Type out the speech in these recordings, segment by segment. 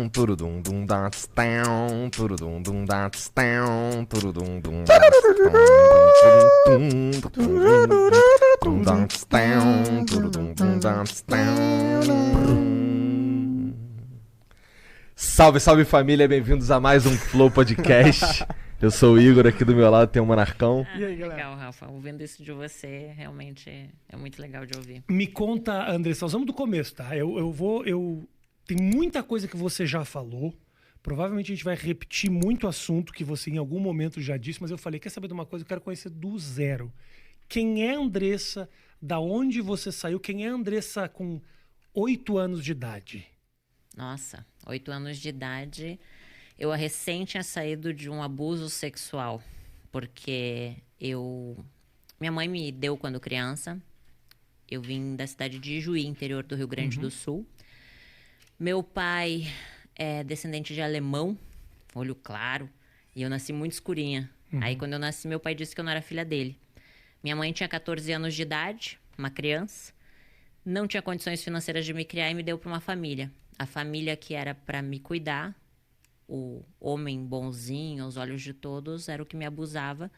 turudum dum das tão, turudum dum das tão, turudum dum das tão, turudum dum das tão. Salve, salve família, bem-vindos a mais um Flow Podcast. Eu sou o Igor, aqui do meu lado tem o Monarcão. E aí, galera? Legal, Rafa. Ouvindo isso de você, realmente é muito legal de ouvir. Me conta, Andressa, nós vamos do começo, tá? Tem muita coisa que você já falou. Provavelmente a gente vai repetir muito assunto que você em algum momento já disse, mas eu falei, quer saber de uma coisa? Eu quero conhecer do zero. Quem é a Andressa? Da onde você saiu? Quem é a Andressa com 8 anos de idade? Nossa, 8 anos de idade... Eu recém tinha saído de um abuso sexual, porque minha mãe me deu quando criança. Eu vim da cidade de Ijuí, interior do Rio Grande do Sul. Meu pai é descendente de alemão, olho claro, e eu nasci muito escurinha. Aí quando eu nasci, meu pai disse que eu não era filha dele. Minha mãe tinha 14 anos de idade, uma criança, não tinha condições financeiras de me criar e me deu para uma família. A família que era para me cuidar, o homem bonzinho, aos olhos de todos, era o que me abusava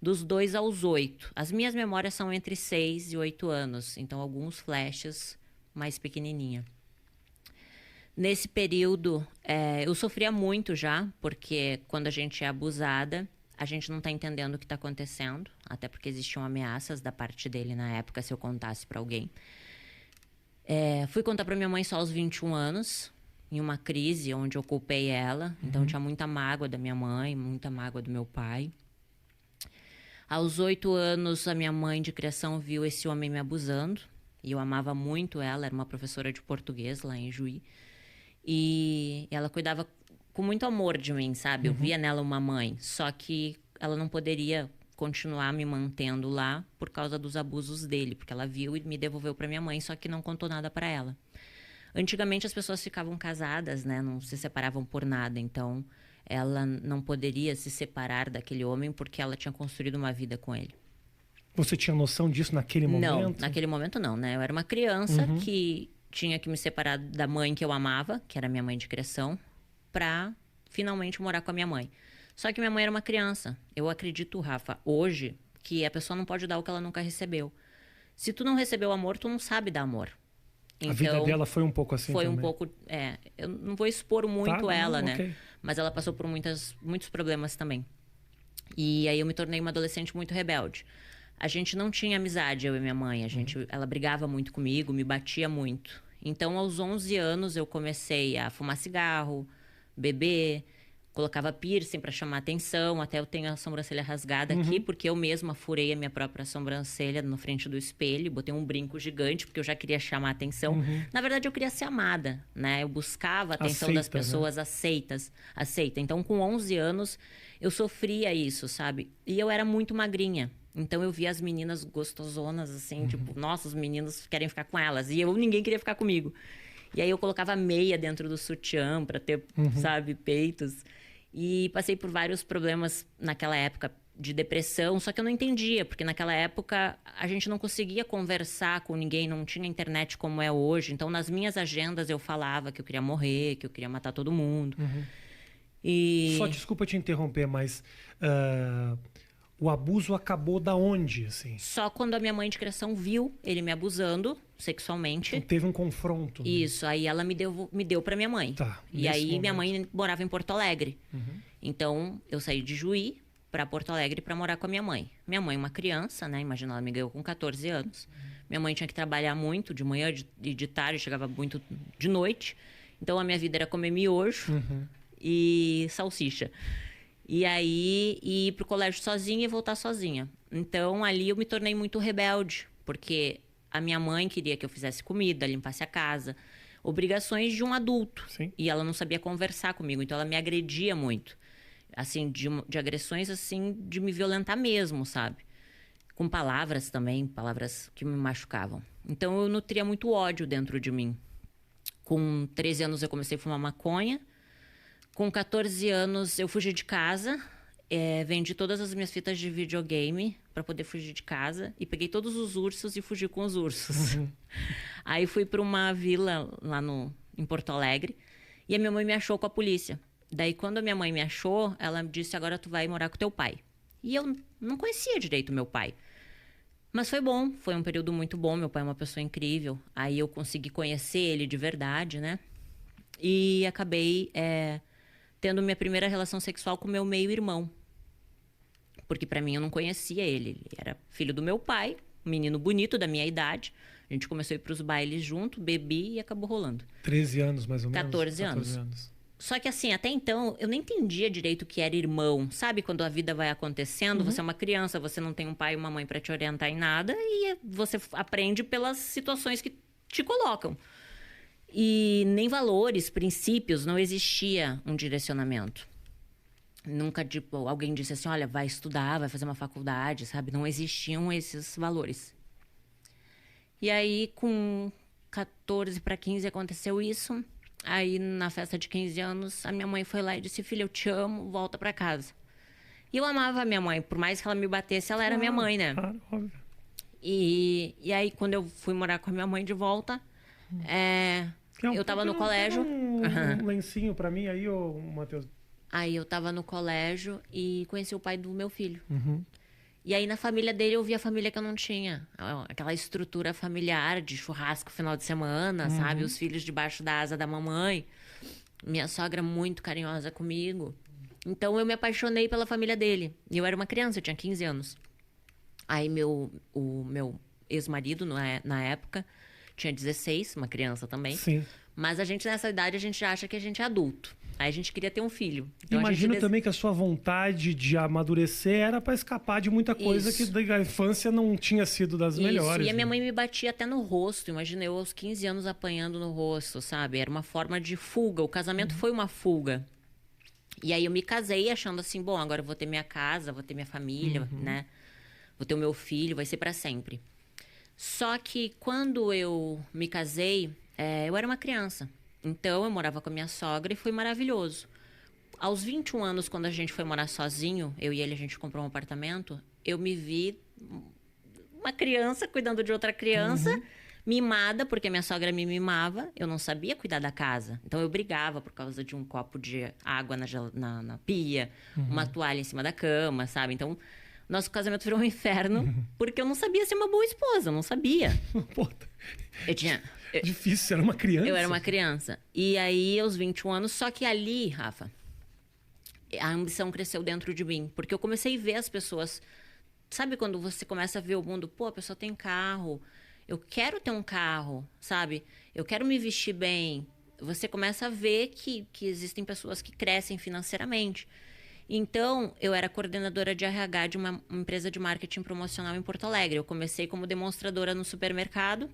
dos 2 aos 8. As minhas memórias são entre 6 e 8 anos, então alguns flashes mais pequenininha. Nesse período, eu sofria muito já, porque quando a gente é abusada, a gente não está entendendo o que está acontecendo, até porque existiam ameaças da parte dele na época, se eu contasse para alguém. Fui contar para minha mãe só aos 21 anos, em uma crise onde eu culpei ela. Então, tinha muita mágoa da minha mãe, muita mágoa do meu pai. Aos 8 anos, a minha mãe de criação viu esse homem me abusando. E eu amava muito ela, era uma professora de português lá em Juí. E ela cuidava com muito amor de mim, sabe? Eu via nela uma mãe. Só que ela não poderia continuar me mantendo lá por causa dos abusos dele. Porque ela viu e me devolveu para minha mãe, só que não contou nada para ela. Antigamente as pessoas ficavam casadas, né? Não se separavam por nada. Então, ela não poderia se separar daquele homem porque ela tinha construído uma vida com ele. Você tinha noção disso naquele momento? Não, naquele momento não, né? Eu era uma criança que tinha que me separar da mãe que eu amava, que era minha mãe de criação, pra finalmente morar com a minha mãe. Só que minha mãe era uma criança. Eu acredito, Rafa, hoje, que a pessoa não pode dar o que ela nunca recebeu. Se tu não recebeu amor, tu não sabe dar amor. Então, a vida dela foi um pouco assim foi também. Um pouco... eu não vou expor muito ela, né? Okay. Mas ela passou por muitos problemas também. E aí eu me tornei uma adolescente muito rebelde. A gente não tinha amizade, eu e minha mãe. Ela brigava muito comigo, me batia muito. Então, aos 11 anos, eu comecei a fumar cigarro, beber... Colocava piercing para chamar atenção. Até eu tenho a sobrancelha rasgada aqui, porque eu mesma furei a minha própria sobrancelha na frente do espelho. Botei um brinco gigante, porque eu já queria chamar atenção. Na verdade, eu queria ser amada, né? Eu buscava a atenção das pessoas, né? Aceita. Então, com 11 anos, eu sofria isso, sabe? E eu era muito magrinha. Então, eu via as meninas gostosonas, assim, tipo... Nossa, os meninos querem ficar com elas. E ninguém queria ficar comigo. E aí, eu colocava meia dentro do sutiã para ter, sabe, peitos... E passei por vários problemas naquela época de depressão, só que eu não entendia, porque naquela época a gente não conseguia conversar com ninguém, não tinha internet como é hoje. Então, nas minhas agendas eu falava que eu queria morrer, que eu queria matar todo mundo. E... Só desculpa te interromper, mas o abuso acabou da onde, assim? Só quando a minha mãe de criação viu ele me abusando sexualmente. Então, teve um confronto. Isso, aí ela me deu pra minha mãe. Tá, e aí momento. Minha mãe morava em Porto Alegre. Então, eu saí de Juí pra Porto Alegre pra morar com a minha mãe. Minha mãe, uma criança, né? Imagina, ela me ganhou com 14 anos. Minha mãe tinha que trabalhar muito, de manhã e de tarde, chegava muito de noite. Então, a minha vida era comer miojo e salsicha. E aí, ir pro colégio sozinha e voltar sozinha. Então, ali eu me tornei muito rebelde, porque a minha mãe queria que eu fizesse comida, limpasse a casa, obrigações de um adulto. Sim. E ela não sabia conversar comigo, então ela me agredia muito. Assim, de agressões, assim, de me violentar mesmo, sabe? Com palavras também, palavras que me machucavam. Então, eu nutria muito ódio dentro de mim. Com 13 anos, eu comecei a fumar maconha. Com 14 anos, eu fugi de casa. Vendi todas as minhas fitas de videogame para poder fugir de casa. E peguei todos os ursos e fugi com os ursos. Aí fui para uma vila lá em Porto Alegre. E a minha mãe me achou com a polícia. Daí, quando a minha mãe me achou, ela me disse, agora tu vai morar com teu pai. E eu não conhecia direito meu pai. Mas foi bom, foi um período muito bom. Meu pai é uma pessoa incrível. Aí eu consegui conhecer ele de verdade, né? E acabei tendo minha primeira relação sexual com meu meio-irmão. Porque pra mim eu não conhecia ele. Ele era filho do meu pai, um menino bonito da minha idade. A gente começou a ir pros bailes junto, bebi e acabou rolando. 13 anos, mais ou menos? 14 anos. Só que assim, até então, eu nem entendia direito o que era irmão. Sabe quando a vida vai acontecendo? Você é uma criança, você não tem um pai e uma mãe pra te orientar em nada. E você aprende pelas situações que te colocam. E nem valores, princípios, não existia um direcionamento. Nunca, tipo, alguém disse assim, olha, vai estudar, vai fazer uma faculdade, sabe? Não existiam esses valores. E aí, com 14 para 15, aconteceu isso. Aí, na festa de 15 anos, a minha mãe foi lá e disse, filha, eu te amo, volta para casa. E eu amava a minha mãe, por mais que ela me batesse, ela era minha mãe, né? Claro, óbvio. E aí, quando eu fui morar com a minha mãe de volta, eu tava no colégio. Um lencinho pra mim aí, ô Matheus. Aí eu tava no colégio e conheci o pai do meu filho. Uhum. E aí na família dele eu vi a família que eu não tinha. Aquela estrutura familiar de churrasco final de semana, sabe? Os filhos debaixo da asa da mamãe. Minha sogra muito carinhosa comigo. Então eu me apaixonei pela família dele. E eu era uma criança, eu tinha 15 anos. Aí o meu ex-marido, na época, tinha 16, uma criança também. Sim. Mas a gente, nessa idade, a gente acha que a gente é adulto. Aí a gente queria ter um filho. Então, imagino também que a sua vontade de amadurecer era para escapar de muita coisa que da infância não tinha sido das melhores. E a minha mãe me batia até no rosto. Imagina eu aos 15 anos apanhando no rosto, sabe? Era uma forma de fuga. O casamento foi uma fuga. E aí eu me casei achando assim, bom, agora eu vou ter minha casa, vou ter minha família, né? Vou ter o meu filho, vai ser para sempre. Só que quando eu me casei, eu era uma criança. Então, eu morava com a minha sogra e foi maravilhoso. Aos 21 anos, quando a gente foi morar sozinho, eu e ele, a gente comprou um apartamento, eu me vi uma criança cuidando de outra criança, mimada, porque a minha sogra me mimava. Eu não sabia cuidar da casa. Então, eu brigava por causa de um copo de água na pia, uma toalha em cima da cama, sabe? Então, nosso casamento virou um inferno, porque eu não sabia ser uma boa esposa, eu não sabia. Eu tinha... Difícil, era uma criança. Eu era uma criança. E aí, aos 21 anos, só que ali, Rafa, a ambição cresceu dentro de mim. Porque eu comecei a ver as pessoas... Sabe quando você começa a ver o mundo? Pô, a pessoa tem carro. Eu quero ter um carro, sabe? Eu quero me vestir bem. Você começa a ver que existem pessoas que crescem financeiramente. Então, eu era coordenadora de RH de uma empresa de marketing promocional em Porto Alegre. Eu comecei como demonstradora no supermercado.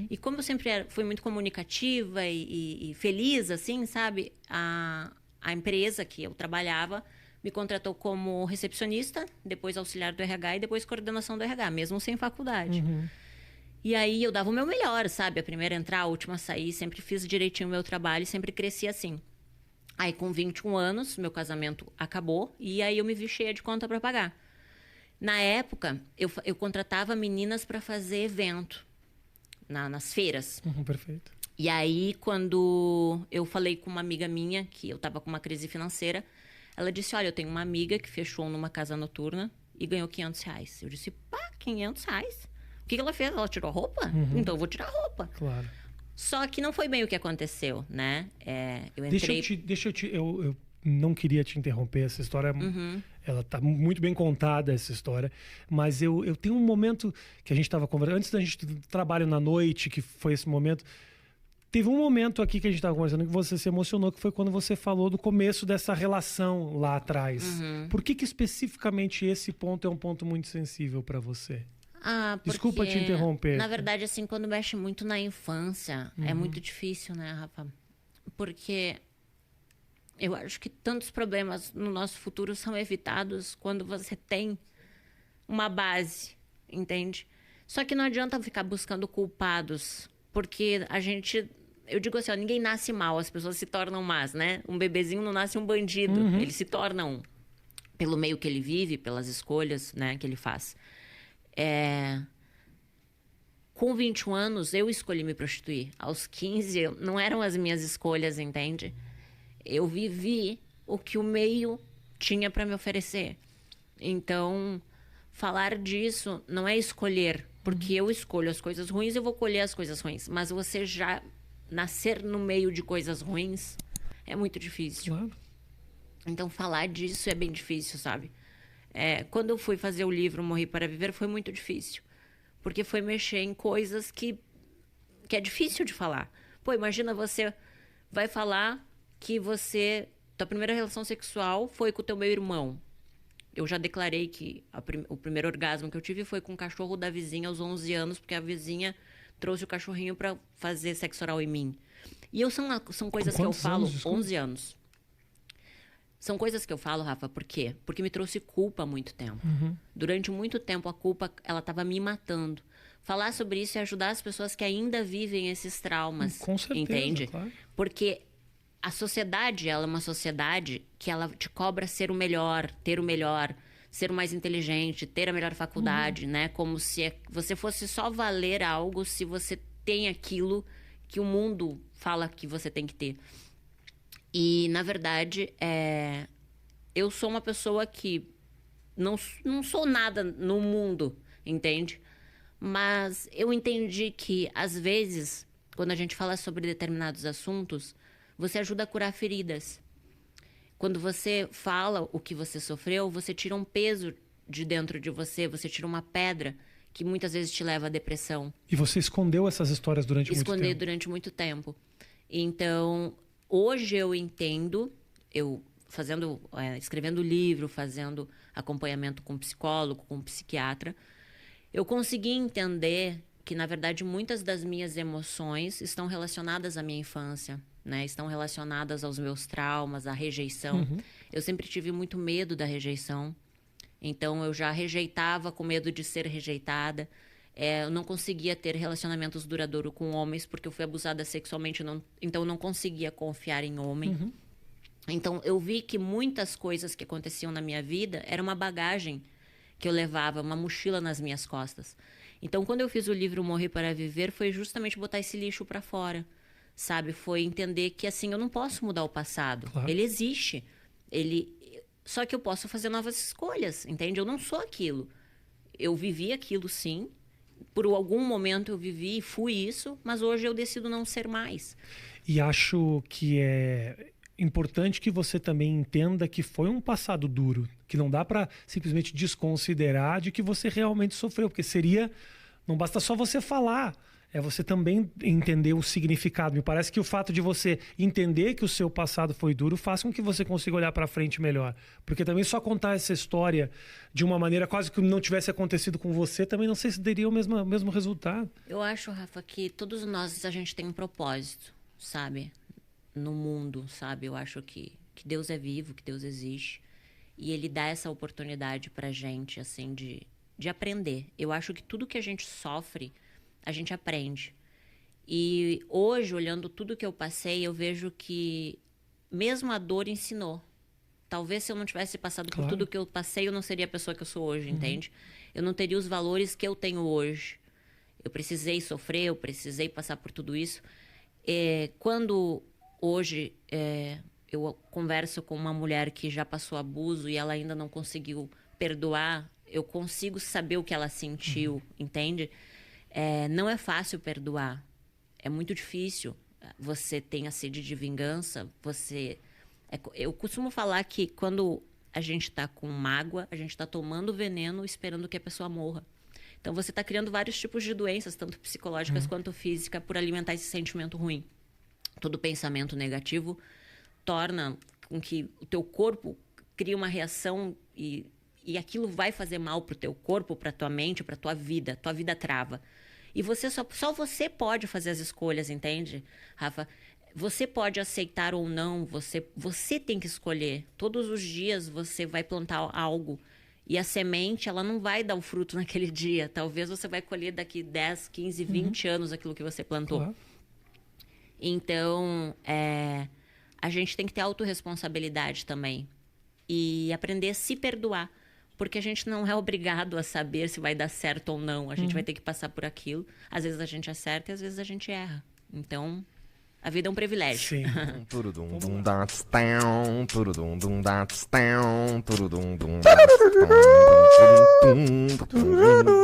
E como eu sempre fui muito comunicativa e feliz, assim, sabe? A empresa que eu trabalhava me contratou como recepcionista, depois auxiliar do RH e depois coordenação do RH, mesmo sem faculdade. E aí eu dava o meu melhor, sabe? A primeira a entrar, a última a sair, sempre fiz direitinho o meu trabalho e sempre cresci assim. Aí com 21 anos, meu casamento acabou e aí eu me vi cheia de conta para pagar. Na época, eu contratava meninas para fazer evento. Nas feiras. Perfeito. E aí, quando eu falei com uma amiga minha, que eu tava com uma crise financeira, ela disse, olha, eu tenho uma amiga que fechou numa casa noturna e ganhou R$500. Eu disse, pá, R$500? O que ela fez? Ela tirou roupa? Então eu vou tirar roupa. Claro. Só que não foi bem o que aconteceu, né? Eu entrei... Eu não queria te interromper, essa história... Ela tá muito bem contada, essa história. Mas eu tenho um momento que a gente estava conversando... Antes da gente trabalho na noite, que foi esse momento... Teve um momento aqui que a gente estava conversando que você se emocionou, que foi quando você falou do começo dessa relação lá atrás. Por que especificamente esse ponto é um ponto muito sensível para você? Porque, desculpa te interromper. Na verdade, assim, quando mexe muito na infância, é muito difícil, né, Rafa? Porque... Eu acho que tantos problemas no nosso futuro são evitados quando você tem uma base, entende? Só que não adianta ficar buscando culpados, porque a gente... Eu digo assim, ó, ninguém nasce mal, as pessoas se tornam más, né? Um bebezinho não nasce um bandido, ele se torna um. Pelo meio que ele vive, pelas escolhas, né, que ele faz. Com 21 anos, eu escolhi me prostituir. Aos 15, não eram as minhas escolhas, entende? eu vivi o que o meio tinha para me oferecer. Então, falar disso não é escolher, porque eu escolho as coisas ruins, eu vou colher as coisas ruins. Mas você já nascer no meio de coisas ruins é muito difícil. Claro. Então, falar disso é bem difícil, sabe? Quando eu fui fazer o livro Morri para Viver, foi muito difícil. Porque foi mexer em coisas que é difícil de falar. Pô, imagina você vai falar que tua primeira relação sexual foi com o teu meu irmão. Eu já declarei que o primeiro orgasmo que eu tive foi com o cachorro da vizinha aos 11 anos, porque a vizinha trouxe o cachorrinho para fazer sexo oral em mim. E são coisas que eu falo, 11 anos. São coisas que eu falo, Rafa, por quê? Porque me trouxe culpa há muito tempo. Durante muito tempo, a culpa, ela estava me matando. Falar sobre isso e ajudar as pessoas que ainda vivem esses traumas. Com certeza, entende? claro. Porque a sociedade, ela é uma sociedade que ela te cobra ser o melhor, ter o melhor, ser o mais inteligente, ter a melhor faculdade, né? Como se você fosse só valer algo se você tem aquilo que o mundo fala que você tem que ter. E, na verdade, eu sou uma pessoa que não sou nada no mundo, entende? Mas eu entendi que, às vezes, quando a gente fala sobre determinados assuntos, você ajuda a curar feridas. Quando você fala o que você sofreu, você tira um peso de dentro de você, você tira uma pedra que muitas vezes te leva à depressão. E você escondeu essas histórias durante muito tempo. Esconder durante muito tempo. Então, hoje eu entendo, eu escrevendo livro, fazendo acompanhamento com psicólogo, com psiquiatra, eu consegui entender que, na verdade, muitas das minhas emoções estão relacionadas à minha infância, né? Estão relacionadas aos meus traumas, à rejeição. Eu sempre tive muito medo da rejeição. Então, eu já rejeitava com medo de ser rejeitada. Eu não conseguia ter relacionamentos duradouros com homens porque eu fui abusada sexualmente. Então, eu não conseguia confiar em homem. Então, eu vi que muitas coisas que aconteciam na minha vida era uma bagagem que eu levava, uma mochila nas minhas costas. Então, quando eu fiz o livro Morrer para Viver, foi justamente botar esse lixo para fora, sabe? Foi entender que, assim, eu não posso mudar o passado. Claro. Ele existe. Só que eu posso fazer novas escolhas, entende? Eu não sou aquilo. Eu vivi aquilo, sim. Por algum momento eu vivi e fui isso, mas hoje eu decido não ser mais. E acho que é importante que você também entenda que foi um passado duro, que não dá para simplesmente desconsiderar de que você realmente sofreu, porque não basta só você falar, é você também entender o significado. Me parece que o fato de você entender que o seu passado foi duro faz com que você consiga olhar para frente melhor, porque também só contar essa história de uma maneira quase que não tivesse acontecido com você, também não sei se daria o mesmo resultado. Eu acho, Rafa, que todos nós, a gente tem um propósito, sabe? No mundo, sabe? Eu acho que Deus é vivo, que Deus existe. E Ele dá essa oportunidade pra gente, assim, de aprender. Eu acho que tudo que a gente sofre, a gente aprende. E hoje, olhando tudo que eu passei, eu vejo que mesmo a dor ensinou. Talvez se eu não tivesse passado por tudo que eu passei, eu não seria a pessoa que eu sou hoje, entende? Eu não teria os valores que eu tenho hoje. Eu precisei sofrer, eu precisei passar por tudo isso. Quando hoje eu converso com uma mulher que já passou abuso e ela ainda não conseguiu perdoar, eu consigo saber o que ela sentiu, entende? Não é fácil perdoar. É muito difícil. Você tem a sede de vingança. Eu costumo falar que quando a gente está com mágoa, a gente está tomando veneno esperando que a pessoa morra. Então você está criando vários tipos de doenças, tanto psicológicas quanto físicas, por alimentar esse sentimento ruim. Todo pensamento negativo torna com que o teu corpo crie uma reação e aquilo vai fazer mal pro teu corpo, pra tua mente, pra tua vida trava. E você só você pode fazer as escolhas, entende, Rafa? Você pode aceitar ou não, você tem que escolher. Todos os dias você vai plantar algo e a semente, ela não vai dar o fruto naquele dia. Talvez você vai colher daqui 10, 15, 20 anos aquilo que você plantou. Claro. Então, a gente tem que ter autorresponsabilidade também. E aprender a se perdoar. Porque a gente não é obrigado a saber se vai dar certo ou não. A gente vai ter que passar por aquilo. Às vezes a gente acerta e às vezes a gente erra. Então, A vida é um privilégio. Sim. Turudum dum dats down, turudum dum dats down, turudum dum dats down, turudum dum